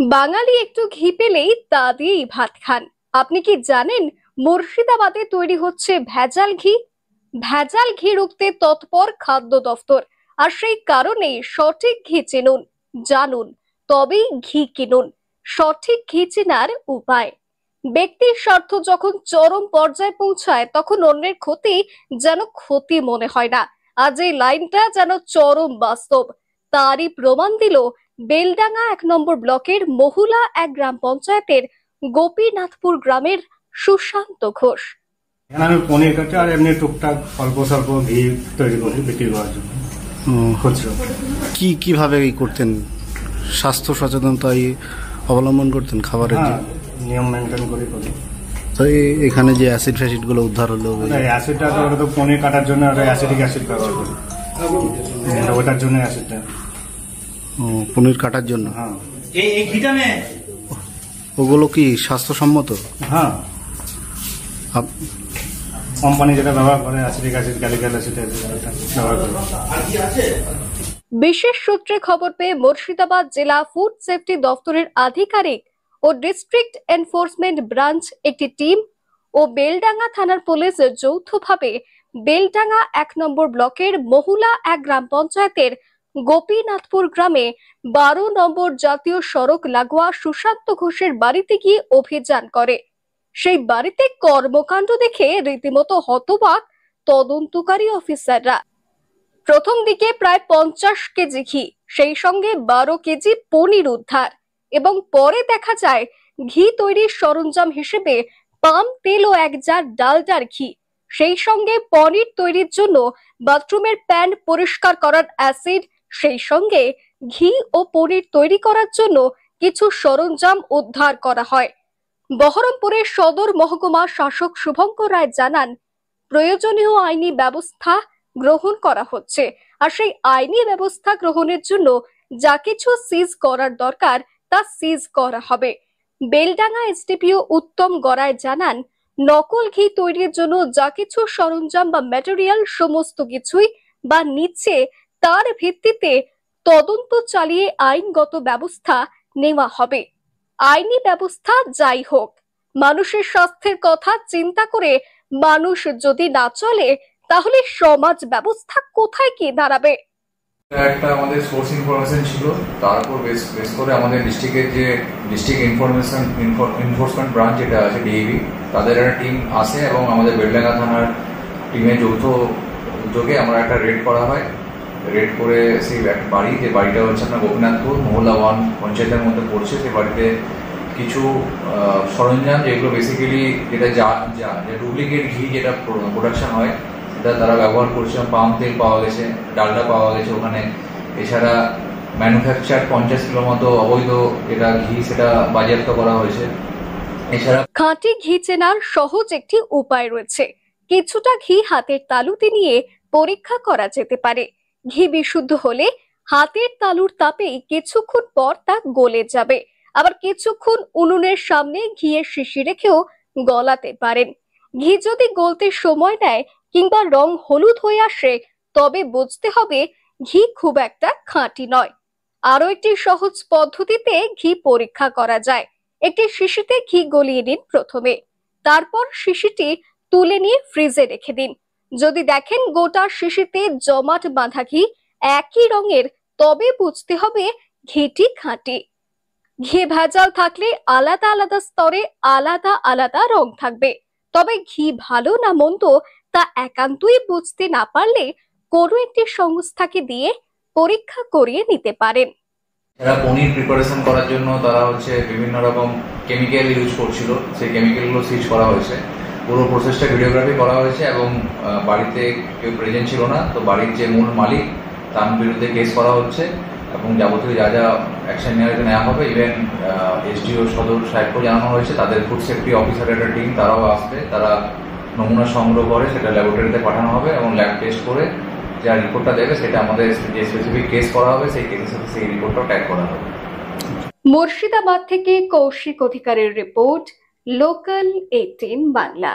বাঙালি একটু ঘি পেলেই তা দিয়েই ভাত খান। আপনি কি জানেন মুর্শিদাবাদে তৈরি হচ্ছে ভেজাল ঘি? ভেজাল ঘি রুখতে তৎপর খাদ্য দফতর। আর সেই কারণেই সঠিক ঘি চিনুন, জানুন, তবেই ঘি কিনুন। সঠিক ঘি চেনার উপায়। ব্যক্তির স্বার্থ যখন চরম পর্যায়ে পৌঁছায় তখন অন্যের ক্ষতি যেন ক্ষতি মনে হয় না। আজ এই লাইনটা যেন চরম বাস্তব। তারই প্রমাণ দিল বেলডাঙ্গা ১ নম্বর ব্লকের মহুলা এক গ্রাম পঞ্চায়েতের গোপীনাথপুর গ্রামের সুশান্ত ঘোষ। এখানে আমি পনির কাটি আর এমনি টুকটাক অল্প স্বল্প ঘি তৈরি করি বিক্রি করার জন্য। খুচরো কিভাবে করতেন? স্বাস্থ্য সচেতনতা অবলম্বন করতেন খাবারের নিয়ম মেনটেন করি। তো এখানে যে অ্যাসিড ফ্যাসিড গুলো উদ্ধার হলো, অ্যাসিডটা তো পনির কাটার জন্য অ্যাসিডিক অ্যাসিড ব্যবহার করি, ওটার জন্য অ্যাসিডটা। পনির কাটার জন্য এই ঘিটা নে। ওগুলো কি স্বাস্থ্যসম্মত? হ্যাঁ, কোম্পানি যেটা ব্যবহার করে অ্যাসিডিক অ্যাসিড, গ্যালিক্যাল অ্যাসিড ব্যবহার করে। বিশেষ সূত্রে খবর পেয়ে মুর্শিদাবাদ জেলা ফুড সেফটি দপ্তরের আধিকারিক ও ডিস্ট্রিক্ট এনফোর্সমেন্ট ব্রাঞ্চ একটি টিম ও বেলডাঙ্গা থানার পুলিশ যৌথভাবে বেলডাঙ্গা ১ নম্বর ব্লকের মহুলা এক গ্রাম পঞ্চায়েতের গোপীনাথপুর গ্রামে ১২ নম্বর জাতীয় সড়ক লাগোয়া সুশান্ত ঘোষের বাড়িতে গিয়ে অভিযান করে। সেই বাড়িতে কর্মকাণ্ড দেখে রীতিমতো হতবাক তদন্তকারী অফিসাররা। প্রথম দিকে প্রায় ৫০ কেজি ঘি, সেই সঙ্গে ১২ কেজি পনির উদ্ধার এবং পরে দেখা যায় ঘি তৈরির সরঞ্জাম হিসেবে পাম তেল ও ১ জার ডালডার ঘি, সেই সঙ্গে পনির তৈরির জন্য বাথরুমের প্যান পরিষ্কার করার অ্যাসিড, সেই সঙ্গে ঘি ও পনির তৈরি করার জন্য কিছু সরঞ্জাম উদ্ধার করা হয়। বহরমপুরের সদর মহকুমা শাসক শুভঙ্কর রায় জানান, প্রয়োজনীয় আইনি ব্যবস্থা গ্রহণ করা হচ্ছে। আর সেই আইনি ব্যবস্থা গ্রহণের জন্য যা কিছু সিজ করার দরকার তা সিজ করা হবে। বেলডাঙ্গা এসডিপিও উত্তম গড়াই জানান, নকল ঘি তৈরির জন্য যা কিছু সরঞ্জাম বা ম্যাটেরিয়াল সমস্ত কিছুই বা নিচ্ছে, তার ভিত্তিতে তদন্ত চালিয়ে আইনগত ব্যবস্থা নেওয়া হবে। আইনি ব্যবস্থা যাই হোক, মানুষের স্বাস্থ্যের কথা চিন্তা করে মানুষ যদি না চলে তাহলে সমাজ ব্যবস্থা কোথায় কি দাঁড়াবে? একটা আমাদের সোর্স ইনফরমেশন ছিল, তার উপর বেস করে আমাদের ডিস্ট্রিক্টের যে ডিস্ট্রিক্ট এনফোর্সমেন্ট ব্রাঞ্চ যেটা আছে ডিএবি, তাদের একটা টিম আসে এবং আমাদের বেলডাঙ্গা থানার টিমের যৌথ উদ্যোগে আমরা একটা রেড করা হয়। রেড করে সেই বাড়ি, যে বাড়িটা হচ্ছে আপনার গোপীনাথপুর মহল্লা 1 পঞ্চায়েতের মধ্যে পড়ছে, সেই বাড়িতে কিছু সরঞ্জাম যেগুলো বেসিক্যালি যেটা ডুপ্লিকেট ঘি যেটা প্রোডাকশন হয় সেটা তারা ব্যবহার করছে। পাম তেল পাওয়া গেছে, ডালডা পাওয়া গেছে ওখানে। এছাড়া ম্যানুফ্যাকচার ৫০ কিলো মতো অবৈধ যেটা ঘি সেটা বাজেয়াপ্ত করা হয়েছে। এছাড়া খাঁটি ঘি চেনার সহজ একটি উপায় রয়েছে। কিছুটা ঘি হাতের তালুতে নিয়ে পরীক্ষা করা যেতে পারে। ঘি বিশুদ্ধ হলে হাতের তালুর তাপেই কিছুক্ষণ পর তা গলে যাবে। আবার কিছুক্ষণ উনুনের সামনে ঘিয়ের শিশি রেখেও গলাতে পারেন। ঘি যদি গলতে সময় নেয় কিংবা রং হলুদ হয়ে আসে তবে বুঝতে হবে ঘি খুব একটা খাঁটি নয়। আরো একটি সহজ পদ্ধতিতে ঘি পরীক্ষা করা যায়। একটি শিশিতে ঘি গলিয়ে নিন প্রথমে, তারপর শিশিটি তুলে নিয়ে ফ্রিজে রেখে দিন। যদি দেখেন গোটা শিশিতে জমাট বাঁধা ঘি একই রঙের, তবে বুঝতে হবে ঘিটি খাঁটি। ঘি ভেজাল থাকলে আলাদা আলাদা স্তরে আলাদা আলাদা রং থাকবে। তবে ঘি ভালো না মন্দ তা একান্তই বুঝতে না পারলে কোনো একটি সংস্থাকে দিয়ে পরীক্ষা করিয়ে নিতে পারেন। যারা পনির প্রিপারেশন করার জন্য তারা বিভিন্ন রকম কেমিক্যাল ইউজ করছিল, সেই কেমিক্যালগুলো সিজ করা হয়েছে। পুরো প্রসেসটা ভিডিওগ্রাফি করা হয়েছে এবং বাড়িতে কেউ প্রেজেন্ট ছিল না, তো বাড়ির যে মূল মালিক তার বিরুদ্ধে কেস করা হচ্ছে এবং যাবতীয় যা যা অ্যাকশন নেওয়া হবে। ইভেন এসডিও সদর সাহেবকেও জানানো হয়েছে, তাদের ফুড সেফটি অফিসারের একটা টিম তারাও আসবে, তারা নমুনা সংগ্রহ করে সেটা ল্যাবরেটরিতে পাঠানো হবে এবং ল্যাব টেস্ট করে যা রিপোর্টটা দেবে সেটা আমাদের যে স্পেসিফিক কেস করা হবে সেই কেসের সাথে সেই রিপোর্টটাও ট্যাগ করা হবে। মুর্শিদাবাদ থেকে কৌশিক অধিকারের রিপোর্ট, লোকাল 18 বাংলা।